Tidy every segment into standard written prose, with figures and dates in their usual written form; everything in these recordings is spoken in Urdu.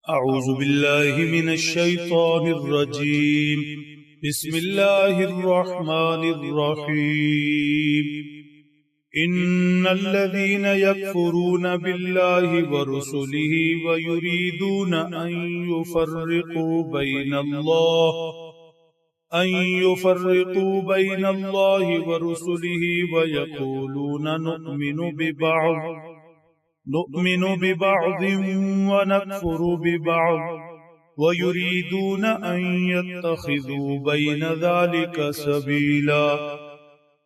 أعوذ بالله من الشيطان الرجيم. بسم الله الرحمن الرحيم. إن الذين يكفرون بالله ورسله ويريدون أن يفرقوا بين الله ورسله ويقولون نؤمن ببعض ونكفر ببعض ويريدون أن يتخذوا بين ذلك سبيلا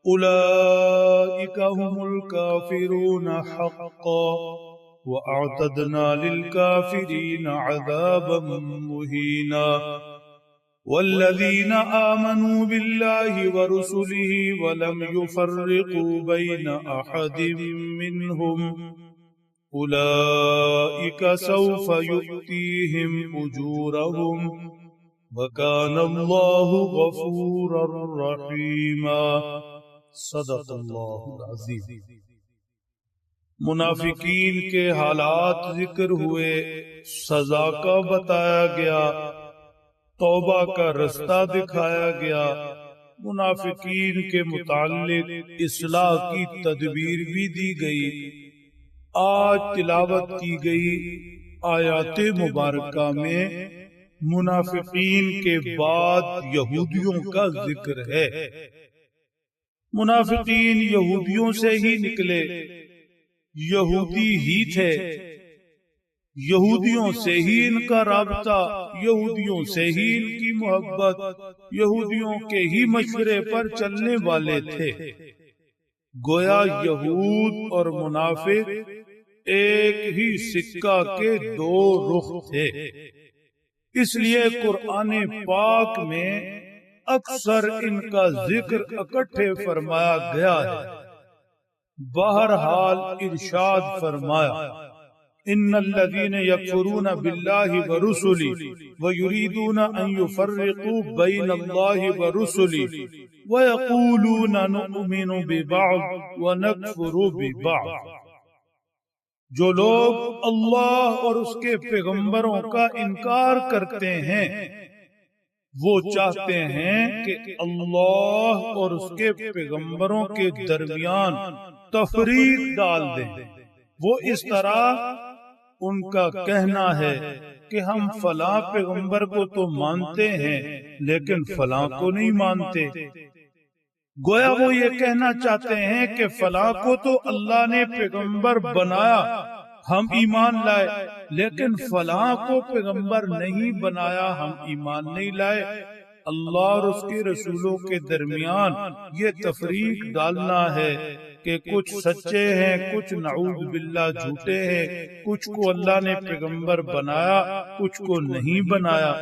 أولئك هم الكافرون حقا وأعتدنا للكافرين عذابا مهينا. والذين آمنوا بالله ورسله ولم يفرقوا بين أحد منهم أولئك سوف يؤتيهم أجورهم وكان الله غفورا رحيما. صدق اللہ العظیم. منافقین کے حالات ذکر ہوئے، سزا کا بتایا گیا، توبہ کا رستہ دکھایا گیا، منافقین کے متعلق اصلاح کی تدبیر بھی دی گئی. آج تلاوت کی گئی آیات مبارکہ میں منافقین کے بعد یہودیوں کا ذکر ہے. منافقین یہودیوں سے ہی نکلے، یہودی ہی تھے، یہودیوں سے ہی ان کا رابطہ، یہودیوں سے ہی ان کی محبت، یہودیوں کے ہی مشورے پر چلنے والے تھے. گویا یہود اور منافق ایک ہی سکہ کے دو رخ تھے. اس لیے قرآن پاک میں اکثر ان کا ذکر اکٹھے فرمایا گیا ہے. بہرحال ارشاد فرمایا ان الذين يكفرون بالله ورسله ويريدون ان يفرقوا بين الله ورسله ويقولون نؤمن ببعض ونكفر ببعض. جو لوگ اللہ اور اس کے پیغمبروں کا انکار کرتے ہیں وہ چاہتے ہیں کہ اللہ اور اس کے پیغمبروں کے درمیان تفریق ڈال دیں. وہ اس طرح ان کا کہنا ہے کہ ہم فلاں پیغمبر کو تو مانتے ہیں لیکن فلاں کو نہیں مانتے. گویا وہ یہ کہنا چاہتے ہیں کہ فلاں کو تو اللہ نے پیغمبر بنایا، ہم ایمان لائے، لیکن فلاں کو پیغمبر نہیں بنایا، ہم ایمان نہیں لائے. اللہ اور اس کے رسولوں کے درمیان یہ تفریق ڈالنا ہے کہ کچھ سچے ہیں، کچھ نعوذ باللہ جھوٹے ہیں، کچھ کو اللہ نے پیغمبر بنایا، کچھ کو نہیں بنایا،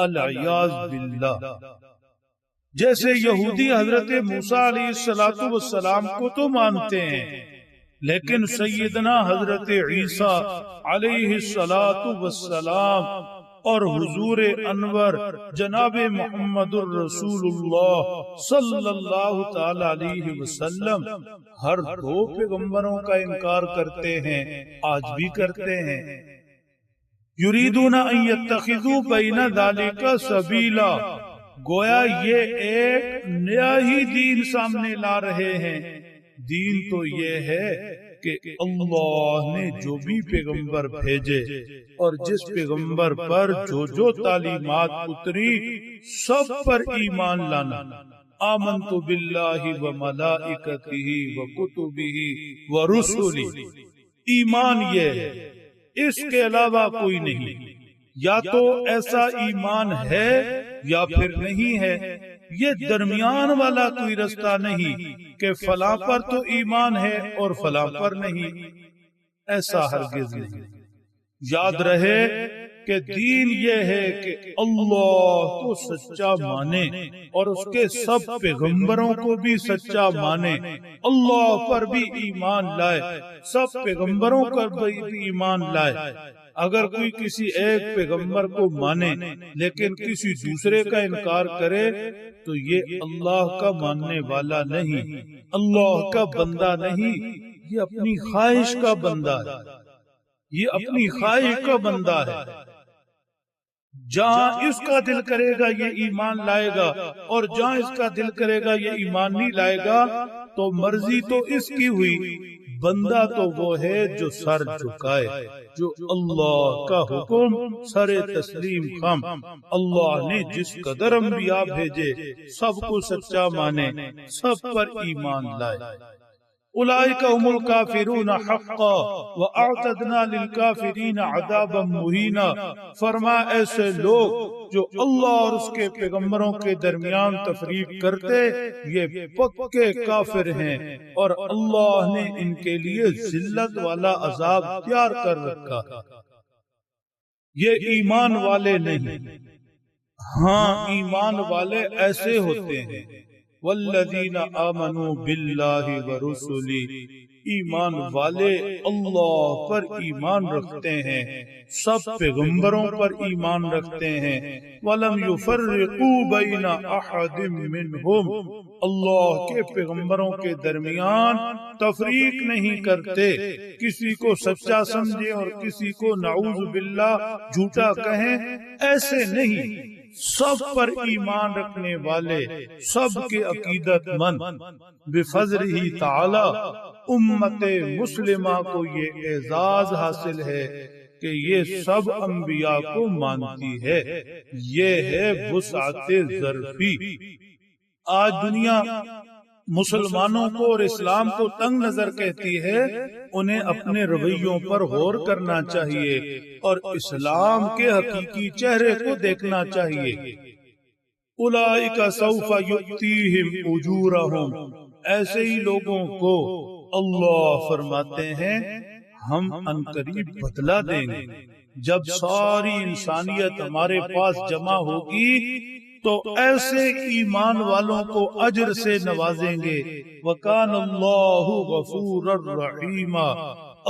العیاذ باللہ. جیسے یہودی حضرت موسیٰ علیہ السلام کو تو مانتے ہیں لیکن سیدنا حضرت عیسیٰ علیہ السلام اور حضور انور جناب محمد الرسول اللہ صلی اللہ تعالی علیہ وسلم ہر دو پیغمبروں کا انکار کرتے ہیں، آج بھی کرتے ہیں. یریدون ان یتخذوا بین ذلک سبیلا. گویا یہ ایک نیا ہی دین سامنے لا رہے ہیں. دین تو یہ ہے کہ اللہ نے جو بھی پیغمبر بھیجے اور جس پیغمبر پر جو تعلیمات اتری سب پر ایمان لانا. آمنت باللہ وملائکتہ وکتبہ ورسلہ. ایمان یہ ہے، اس کے علاوہ کوئی نہیں. یا تو ایسا ایمان ہے یا پھر نہیں ہے. یہ درمیان والا کوئی رستہ نہیں کہ فلاں پر تو ایمان ہے اور فلاں پر نہیں. ایسا ہرگز نہیں. یاد رہے کہ دین یہ ہے کہ اللہ کو سچا مانے اور اس کے سب پیغمبروں کو بھی سچا مانے، اللہ پر بھی ایمان لائے، سب پیغمبروں پر بھی ایمان لائے. اگر کوئی کسی ایک پیغمبر کو مانے لیکن کسی دوسرے کا انکار کرے تو یہ اللہ کا ماننے والا نہیں، اللہ کا بندہ نہیں، یہ اپنی خواہش کا بندہ ہے، یہ اپنی خواہش کا بندہ ہے. جہاں اس کا دل کرے گا یہ ایمان لائے گا، اور جہاں اس کا دل کرے گا یہ ایمان نہیں لائے گا، تو مرضی تو اس کی ہوئی، بندہ تو وہ ہے جو سر جھکائے، جو اللہ کا حکم سر تسلیم خم۔ اللہ نے جس قدر انبیاء بھیجے سب کو سچا مانے، سب پر ایمان لائے۔ اولئک هم الکافرون حقا واعتدنا للکافرین عذابا مہینا، فرما ایسے لوگ جو اللہ اور اس کے پیغمبروں کے درمیان تفریق کرتے یہ پکے کافر ہیں، اور اللہ نے ان کے لیے ذلت والا عذاب تیار کر رکھا۔ یہ ایمان والے نہیں، ہاں ایمان والے ایسے ہوتے ہیں، والذین آمنوا باللہ ورسلہ، ایمان والے اللہ پر ایمان رکھتے ہیں، سب پیغمبروں پر ایمان رکھتے ہیں، وَلَمْ يُفَرِّقُوا بَيْنَ أَحَدٍ مِّنْهُمْ، اللہ کے پیغمبروں کے درمیان تفریق نہیں کرتے، کسی کو سچا سمجھے اور کسی کو نعوذ باللہ جھوٹا کہیں، ایسے نہیں، سب پر ایمان رکھنے والے، سب کے عقیدت مند۔ بفضلہ تعالی امت مسلمہ کو یہ اعزاز حاصل ہے کہ یہ سب انبیاء کو مانتی ہے، یہ ہے وسعت ظرفی۔ آج دنیا مسلمانوں کو اور اسلام کو تنگ نظر کہتی ہے، انہیں اپنے رویوں پر غور کرنا چاہیے اور اسلام کے حقیقی چہرے کو دیکھنا چاہیے۔ اولئک سوف یؤتیہم اجورہم، ایسے ہی لوگوں کو اللہ فرماتے ہیں ہم عنقریب بدلہ دیں گے۔ جب ساری انسانیت ہمارے پاس جمع ہوگی تو ایسے ایمان والوں کو اجر سے نوازیں گے۔ وَكَانَ اللَّهُ غَفُورًا رَحِيمًا،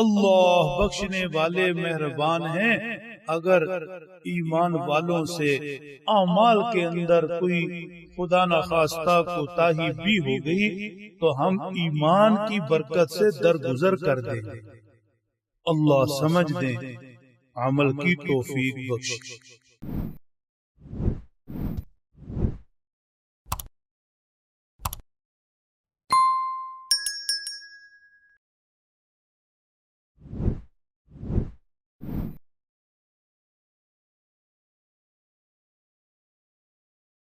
اللہ بخشنے والے مہربان ہیں۔ اگر ایمان والوں سے اعمال کے اندر کوئی خدا نخواستہ کوتاہی بھی ہو گئی تو ہم ایمان کی برکت سے درگزر کر دیں گے۔ اللہ سمجھ دیں، عمل کی توفیق بخش۔